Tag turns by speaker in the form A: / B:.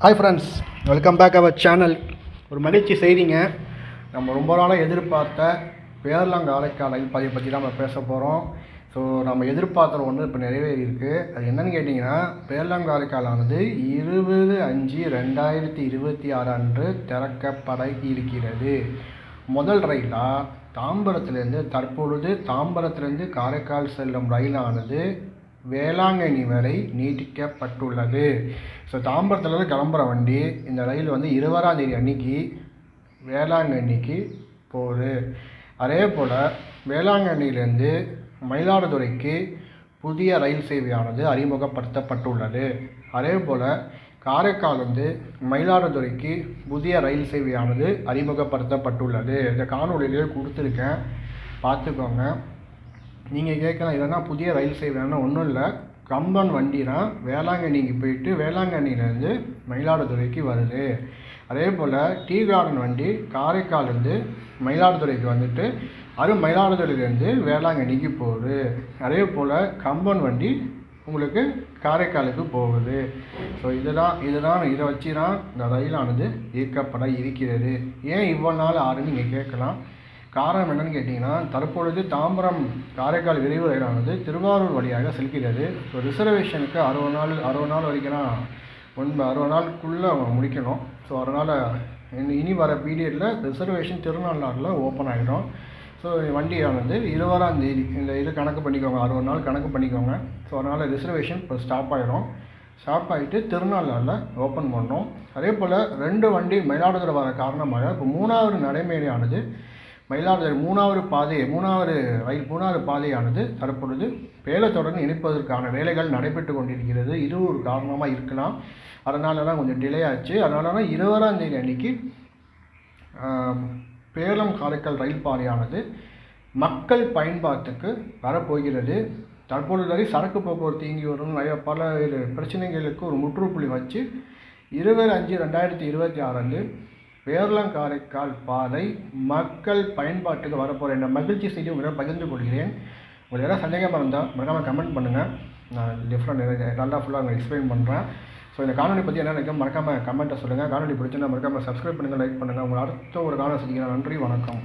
A: Hi friends, welcome back our channel. ஒரு மகிழ்ச்சி செய்திங்க. நம்ம ரொம்ப நாளாக எதிர்பார்த்த பேரலாங் காரைக்கால் ரயில் பாதையை பற்றி தான் நம்ம பேச போகிறோம். ஸோ நம்ம எதிர்பார்க்குற ஒன்று இப்போ நிறைவேறி இருக்குது. அது என்னென்னு கேட்டிங்கன்னா, பேரலாங் காரைக்காலானது 20/5/2026 அன்று திறக்கப்பட இருக்கிறது. முதல் ரயிலாக தாம்பரத்துலேருந்து தற்பொழுது தாம்பரத்துலேருந்து காரைக்கால் செல்லும் ரயிலானது வேளாங்கண்ணி வரை நீட்டிக்கப்பட்டுள்ளது. ஸோ தாம்பரத்துலேருந்து கிளம்புற வண்டி இந்த ரயில் 20ஆம் தேதி அன்னைக்கு வேளாங்கண்ணிக்கு போகுது. அதே போல் வேளாங்கண்ணியிலேருந்து மயிலாடுதுறைக்கு புதிய ரயில் சேவையானது அறிமுகப்படுத்தப்பட்டுள்ளது. அதே போல் காரைக்கால் மயிலாடுதுறைக்கு புதிய ரயில் சேவையானது அறிமுகப்படுத்தப்பட்டுள்ளது. இந்த காணொலியிலே கொடுத்துருக்கேன், பார்த்துக்கோங்க. நீங்கள் கேட்கலாம், இல்லைன்னா புதிய ரயில் சேவைன்னா ஒன்றும் இல்லை, கம்பன் வண்டி தான் வேளாங்கண்ணிக்கு போயிட்டு வேளாங்கண்ணிலேருந்து மயிலாடுதுறைக்கு வருது. அதே போல் டீ கார்டன் வண்டி காரைக்கால்லேருந்து மயிலாடுதுறைக்கு வந்துட்டு அது மயிலாடுதுறையிலேருந்து வேளாங்கண்ணிக்கு போகுது. அதே போல் கம்பன் வண்டி உங்களுக்கு காரைக்காலுக்கு போகுது. ஸோ இதை வச்சு தான் இந்த ரயிலானது இயக்கப்பட இருக்கிறது. ஏன் இவ்வளோ நாள் ஆறுன்னு நீங்கள் கேட்கலாம். காரணம் என்னென்னு கேட்டிங்கன்னா, தற்பொழுது தாம்பரம் காரைக்கால் விரைவு ரயிலானது திருவாரூர் வழியாக செல்கிறது. ஸோ ரிசர்வேஷனுக்கு 60 நாள் வரைக்கும் 60 நாளுக்குள்ளே முடிக்கணும். ஸோ அதனால் இனி வர பீரியடில் ரிசர்வேஷன் திருநாளில் ஓப்பன் ஆகிடும். ஸோ வண்டியானது 20ஆம் தேதி இந்த இது கணக்கு பண்ணிக்கோங்க, 60 நாள் கணக்கு பண்ணிக்கோங்க. ஸோ அதனால் ரிசர்வேஷன் இப்போ ஸ்டாப் ஆகிடும். ஸ்டாப் ஆகிட்டு திருநாளில் ஓப்பன் பண்ணோம். அதே போல் 2 வண்டி மயிலாடுதுறை வர காரணமாக இப்போ 3வது நடைமேடையானது மயிலாடுதுறை 3வது பாதையானது தற்பொழுது பேலத்துடன் இணைப்பதற்கான வேலைகள் நடைபெற்று கொண்டிருக்கிறது. இது ஒரு காரணமாக இருக்கலாம். அதனால தான் கொஞ்சம் டிலே ஆச்சு. அதனால தான் 20ஆம் தேதி அன்னைக்கு பேலம் காரைக்கால் ரயில் பாதையானது மக்கள் பயன்பாட்டுக்கு வரப்போகிறது. தற்பொழுது வரை சரக்கு போக்குவரத்து இயங்கி வரும் பல பிரச்சனைகளுக்கு ஒரு முற்றுப்புள்ளி வச்சு 20/5/2026 பேரலாங் காரைக்கால் பாதை மக்கள் பயன்பாட்டுக்கு வரப்போகிற இந்த மகிழ்ச்சி செய்தி உங்களிடம் பகிர்ந்து கொள்கிறேன். உங்களுக்கு ஏதாவது சந்தேகமாக இருந்தால் மறக்காமல் கமெண்ட் பண்ணுங்கள். நான் நல்லா ஃபுல்லாக எக்ஸ்பிளைன் பண்ணுறேன். ஸோ இந்த காணொலி பற்றி என்ன நினைக்க மறக்காமல் கமெண்ட்டை சொல்லுங்கள். காணொலி பிடிச்சிருந்தா மறக்காமல் சப்ஸ்கிரைப் பண்ணுங்கள், லைக் பண்ணுங்கள். உங்களை அடுத்த ஒரு காணொலி சந்திக்கிறேன். நன்றி, வணக்கம்.